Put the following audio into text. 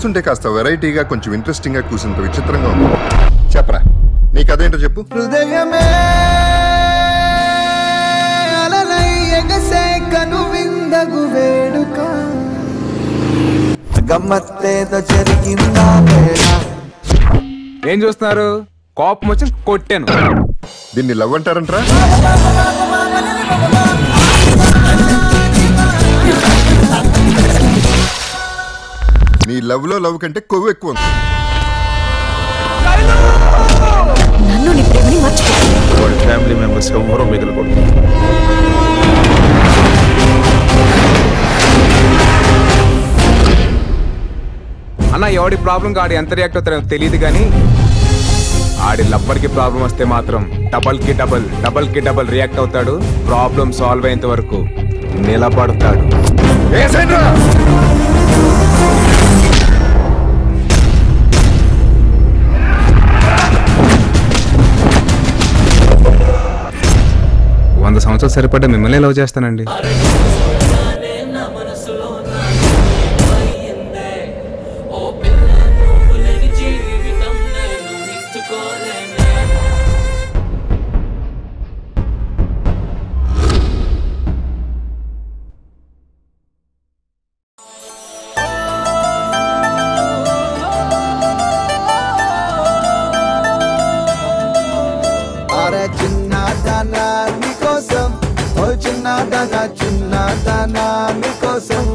చూస్తుంటే కాస్త వెరైటీగా కొంచెం ఇంట్రెస్టింగ్ గా కూర్చుంత విచిత్రంగా ఉంది. చెప్పరా నీ కథ ఏంటో చెప్పు. హృదయమే అలలై ఎగసే కనువిందగు వేడుక గమ్మత్తేదో జరిగిందా వేళ. ఏం చూస్తున్నారు? కోపం వచ్చి కొట్టాను. దీన్ని లవ్ అంటారంట్రా? నీ లవ్ లో లవ్ కంటే కొవ్వు ఎక్కువ ఉంది. నన్ను నీ ప్రేమని మర్చిపో. వాళ్ళ ఫ్యామిలీ మెంబర్స్ ఎవరో మిగలకూడదు. అన్న ఎవడి ప్రాబ్లం ఆడి ఎంత రియాక్ట్ అవుతారో తెలియదు కానీ ఆడి లవ్వర్కి ప్రాబ్లం వస్తే మాత్రం డబల్ కి డబల్ రియాక్ట్ అవుతాడు. ప్రాబ్లం సాల్వ్ అయ్యేంత వరకు నిలబడతాడు. వంద సంవత్సరాలు సరిపడ్డ మిమ్మల్ని లవ్ చేస్తానండి. చిన్నదానా నీకోసం, ఓ చిన్నదానా చిన్నదానా నీకోసం.